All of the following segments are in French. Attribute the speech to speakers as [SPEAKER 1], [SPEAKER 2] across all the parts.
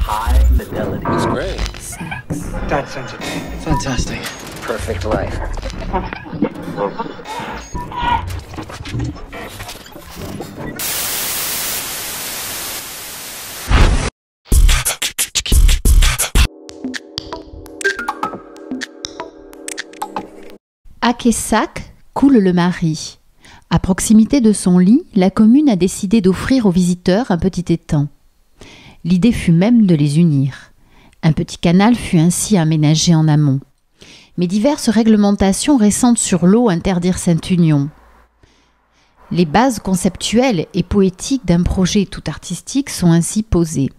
[SPEAKER 1] high fidelity.
[SPEAKER 2] It's great.
[SPEAKER 3] Sex.
[SPEAKER 1] That sensitive.
[SPEAKER 2] Fantastic.
[SPEAKER 1] Perfect life.
[SPEAKER 4] À Quessac coule le Mari. À proximité de son lit, la commune a décidé d'offrir aux visiteurs un petit étang. L'idée fut même de les unir. Un petit canal fut ainsi aménagé en amont. Mais diverses réglementations récentes sur l'eau interdirent cette union. Les bases conceptuelles et poétiques d'un projet tout artistique sont ainsi posées.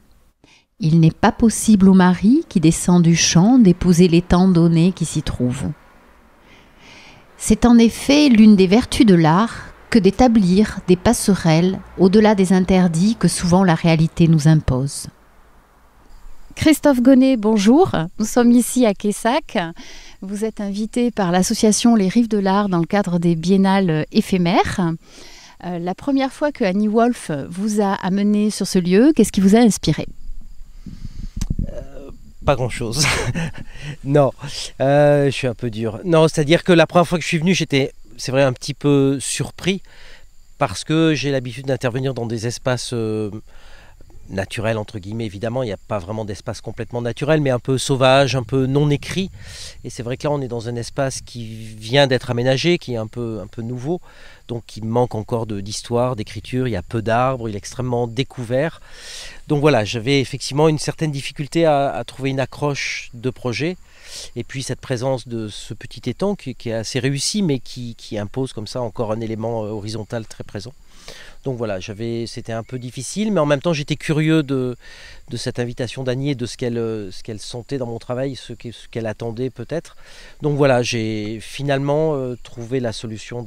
[SPEAKER 4] Il n'est pas possible au mari qui descend du champ d'épouser l'étang donné qui s'y trouve. C'est en effet l'une des vertus de l'art que d'établir des passerelles au-delà des interdits que souvent la réalité nous impose. Christophe Gonnet, bonjour. Nous sommes ici à Quessac. Vous êtes invité par l'association Les Rives de l'Art dans le cadre des biennales éphémères. La première fois que Annie Wolf vous a amené sur ce lieu, qu'est-ce qui vous a inspiré ?
[SPEAKER 5] Pas grand-chose. Non, je suis un peu dur. Non, c'est-à-dire que la première fois que je suis venu, j'étais, c'est vrai, un petit peu surpris parce que j'ai l'habitude d'intervenir dans des espaces naturels, entre guillemets, évidemment. Il n'y a pas vraiment d'espace complètement naturel, mais un peu sauvage, un peu non écrit. Et c'est vrai que là, on est dans un espace qui vient d'être aménagé, qui est un peu nouveau, donc il manque encore d'histoire, d'écriture. Il y a peu d'arbres, il est extrêmement découvert. Donc voilà, j'avais effectivement une certaine difficulté à trouver une accroche de projet. Et puis cette présence de ce petit étang qui est assez réussi, mais qui impose comme ça encore un élément horizontal très présent. Donc voilà, c'était un peu difficile, mais en même temps j'étais curieux de cette invitation d'Annie et de ce qu'elle sentait dans mon travail, ce qu'elle attendait peut-être. Donc voilà, j'ai finalement trouvé la solution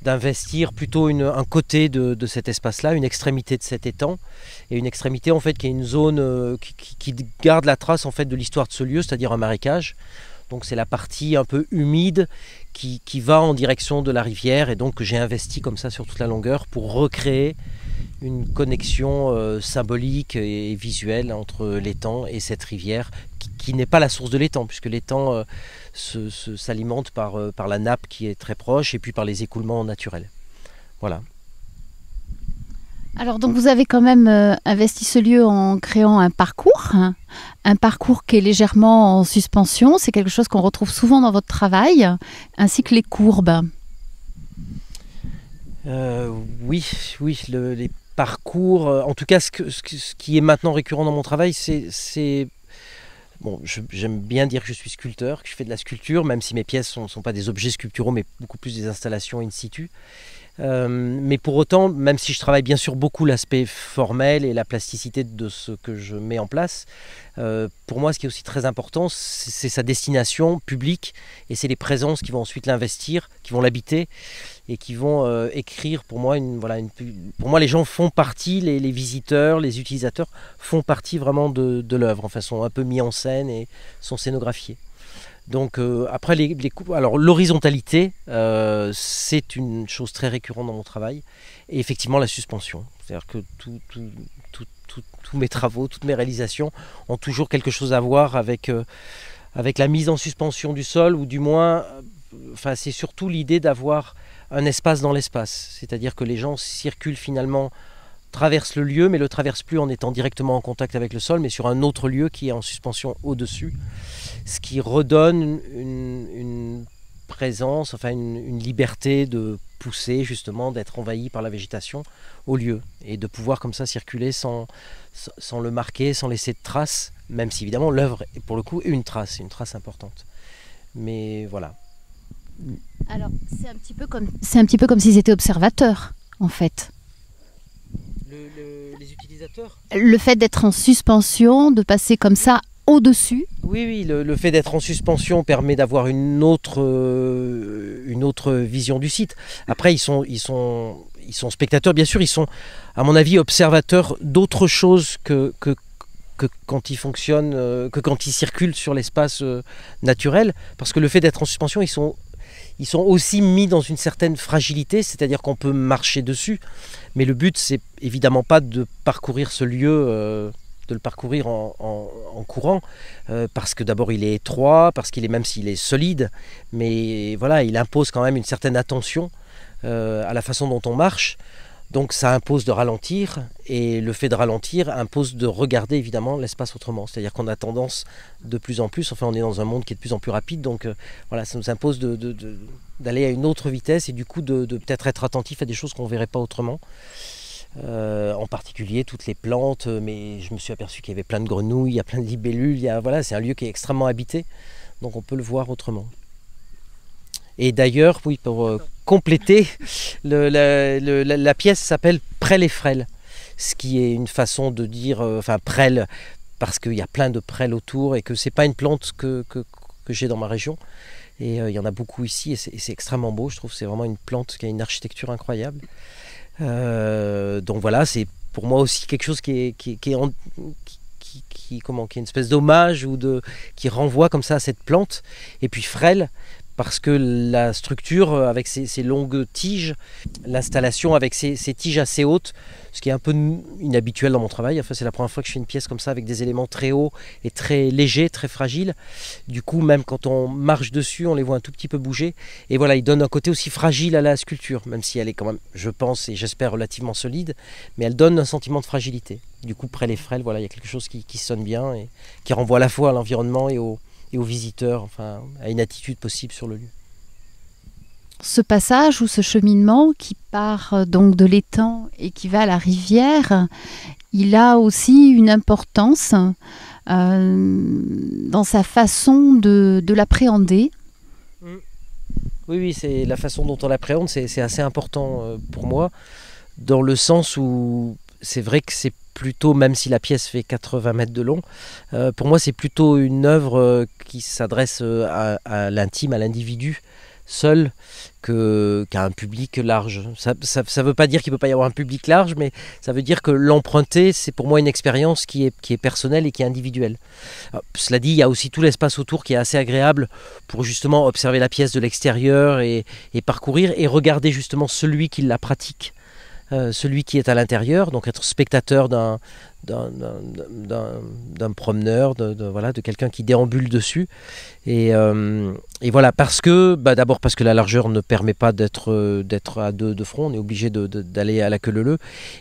[SPEAKER 5] d'investir plutôt un côté de cet espace-là, une extrémité de cet étang, et une extrémité en fait qui est une zone qui garde la trace en fait de l'histoire de ce lieu, c'est-à-dire un marécage. Donc c'est la partie un peu humide qui va en direction de la rivière, et donc j'ai investi comme ça sur toute la longueur pour recréer une connexion symbolique et visuelle entre l'étang et cette rivière qui n'est pas la source de l'étang, puisque l'étang s'alimente par la nappe qui est très proche et puis par les écoulements naturels. Voilà.
[SPEAKER 4] Alors donc vous avez quand même investi ce lieu en créant un parcours qui est légèrement en suspension. C'est quelque chose qu'on retrouve souvent dans votre travail, ainsi que les courbes.
[SPEAKER 5] Oui, les parcours, en tout cas ce qui est maintenant récurrent dans mon travail, c'est bon, j'aime bien dire que je suis sculpteur, que je fais de la sculpture, même si mes pièces ne sont pas des objets sculpturaux, mais beaucoup plus des installations in situ. Mais pour autant, même si je travaille bien sûr beaucoup l'aspect formel et la plasticité de ce que je mets en place, pour moi ce qui est aussi très important, c'est sa destination publique, et c'est les présences qui vont ensuite l'investir, qui vont l'habiter et qui vont écrire. Pour moi, pour moi les gens font partie, les visiteurs, les utilisateurs font partie vraiment de l'œuvre, enfin sont un peu mis en scène et sont scénographiés. Donc après alors l'horizontalité, c'est une chose très récurrente dans mon travail, et effectivement la suspension, c'est-à-dire que tous mes travaux, toutes mes réalisations ont toujours quelque chose à voir avec la mise en suspension du sol, ou du moins, enfin c'est surtout l'idée d'avoir un espace dans l'espace, c'est-à-dire que les gens circulent finalement, traversent le lieu, mais le traversent plus en étant directement en contact avec le sol, mais sur un autre lieu qui est en suspension au-dessus, ce qui redonne une présence, enfin une liberté de pousser, justement, d'être envahi par la végétation au lieu, et de pouvoir comme ça circuler sans le marquer, sans laisser de traces, même si évidemment l'œuvre est pour le coup une trace importante. Mais voilà.
[SPEAKER 4] Alors c'est un petit peu comme s'ils étaient observateurs en fait.
[SPEAKER 5] Les utilisateurs ?
[SPEAKER 4] Le fait d'être en suspension, de passer comme ça au-dessus.
[SPEAKER 5] Oui, le fait d'être en suspension permet d'avoir une autre vision du site. Après, ils sont spectateurs, bien sûr, ils sont, à mon avis, observateurs d'autre chose que quand ils fonctionnent, que quand ils circulent sur l'espace naturel, parce que le fait d'être en suspension, ils sont aussi mis dans une certaine fragilité, c'est-à-dire qu'on peut marcher dessus, mais le but c'est évidemment pas de parcourir ce lieu de le parcourir en courant, parce que d'abord il est étroit, parce qu'il est, même s'il est solide, mais voilà, il impose quand même une certaine attention à la façon dont on marche. Donc ça impose de ralentir, et le fait de ralentir impose de regarder évidemment l'espace autrement. C'est-à-dire qu'on a tendance de plus en plus, enfin on est dans un monde qui est de plus en plus rapide, donc voilà, ça nous impose d'aller à une autre vitesse, et du coup de peut-être être attentif à des choses qu'on ne verrait pas autrement. En particulier toutes les plantes, mais je me suis aperçu qu'il y avait plein de grenouilles, il y a plein de libellules, voilà, c'est un lieu qui est extrêmement habité, donc on peut le voir autrement. Et d'ailleurs, oui, pour compléter, la pièce s'appelle Prêle et Frêle, ce qui est une façon de dire, enfin prêle, parce qu'il y a plein de prêles autour, et que c'est pas une plante que j'ai dans ma région. Et il y en a beaucoup ici, et c'est extrêmement beau, je trouve. C'est vraiment une plante qui a une architecture incroyable. Donc voilà, c'est pour moi aussi quelque chose qui est une espèce d'hommage, ou qui renvoie comme ça à cette plante. Et puis frêle, parce que la structure avec ses longues tiges, l'installation avec ses tiges assez hautes, ce qui est un peu inhabituel dans mon travail. Enfin, c'est la première fois que je fais une pièce comme ça avec des éléments très hauts et très légers, très fragiles. Du coup, même quand on marche dessus, on les voit un tout petit peu bouger. Et voilà, il donne un côté aussi fragile à la sculpture, même si elle est quand même, je pense et j'espère, relativement solide, mais elle donne un sentiment de fragilité. Du coup, Prêle et Frêle, voilà, il y a quelque chose qui sonne bien et qui renvoie à la fois à l'environnement et aux visiteurs, enfin, à une attitude possible sur le lieu.
[SPEAKER 4] Ce passage ou ce cheminement qui part donc de l'étang et qui va à la rivière, il a aussi une importance dans sa façon de l'appréhender.
[SPEAKER 5] Oui, c'est la façon dont on l'appréhende, c'est assez important pour moi, dans le sens où c'est vrai que c'est plutôt, même si la pièce fait 80 mètres de long, pour moi c'est plutôt une œuvre qui s'adresse à l'intime, à l'individu seul, qu'à un public large. Ça ne veut pas dire qu'il ne peut pas y avoir un public large, mais ça veut dire que l'emprunter, c'est pour moi une expérience qui est personnelle et qui est individuelle. Alors, cela dit, il y a aussi tout l'espace autour qui est assez agréable pour justement observer la pièce de l'extérieur et parcourir et regarder justement celui qui la pratique. Celui qui est à l'intérieur, donc être spectateur d'un promeneur, voilà, de quelqu'un qui déambule dessus. Et voilà, d'abord parce que la largeur ne permet pas d'être à deux de front, on est obligé d'aller à la queue leu-leu,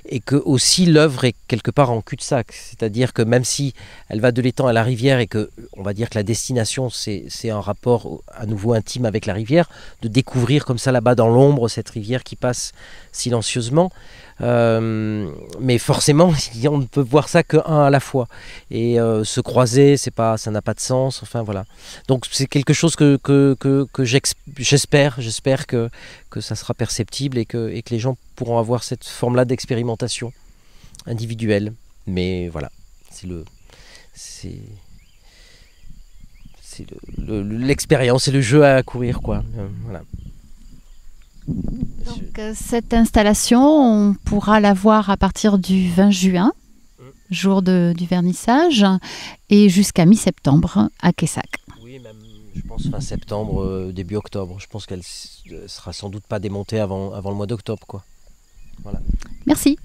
[SPEAKER 5] et que aussi l'œuvre est quelque part en cul-de-sac, c'est-à-dire que même si elle va de l'étang à la rivière, et que on va dire que la destination c'est un rapport à nouveau intime avec la rivière, de découvrir comme ça là-bas dans l'ombre cette rivière qui passe silencieusement, mais forcément on ne peut voir ça qu'un à la fois, et se croiser, ça n'a pas de sens, enfin voilà. Donc c'est quelque chose que j'espère que ça sera perceptible, et que les gens pourront avoir cette forme-là d'expérimentation individuelle. Mais voilà, c'est l'expérience, c'est le jeu à courir, quoi. Voilà.
[SPEAKER 4] Donc cette installation, on pourra la voir à partir du 20 juin, jour du vernissage, et jusqu'à mi-septembre à Quessac.
[SPEAKER 5] Oui, même je pense fin septembre, début octobre. Je pense qu'elle sera sans doute pas démontée avant le mois d'octobre, quoi. Voilà.
[SPEAKER 4] Merci.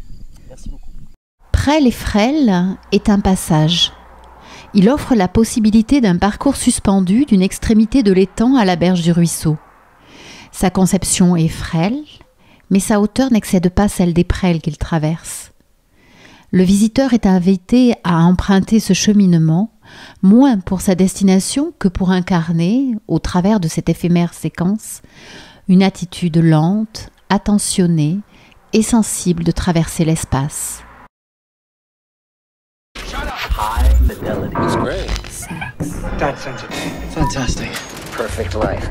[SPEAKER 5] Merci beaucoup.
[SPEAKER 4] Prêle et Frêle est un passage. Il offre la possibilité d'un parcours suspendu d'une extrémité de l'étang à la berge du ruisseau. Sa conception est frêle, mais sa hauteur n'excède pas celle des prêles qu'il traverse. Le visiteur est invité à emprunter ce cheminement, moins pour sa destination que pour incarner, au travers de cette éphémère séquence, une attitude lente, attentionnée et sensible de traverser l'espace.
[SPEAKER 1] High fidelity.
[SPEAKER 2] It's great.
[SPEAKER 1] Sex.
[SPEAKER 2] That's sensitive. Fantastic.
[SPEAKER 1] Perfect life.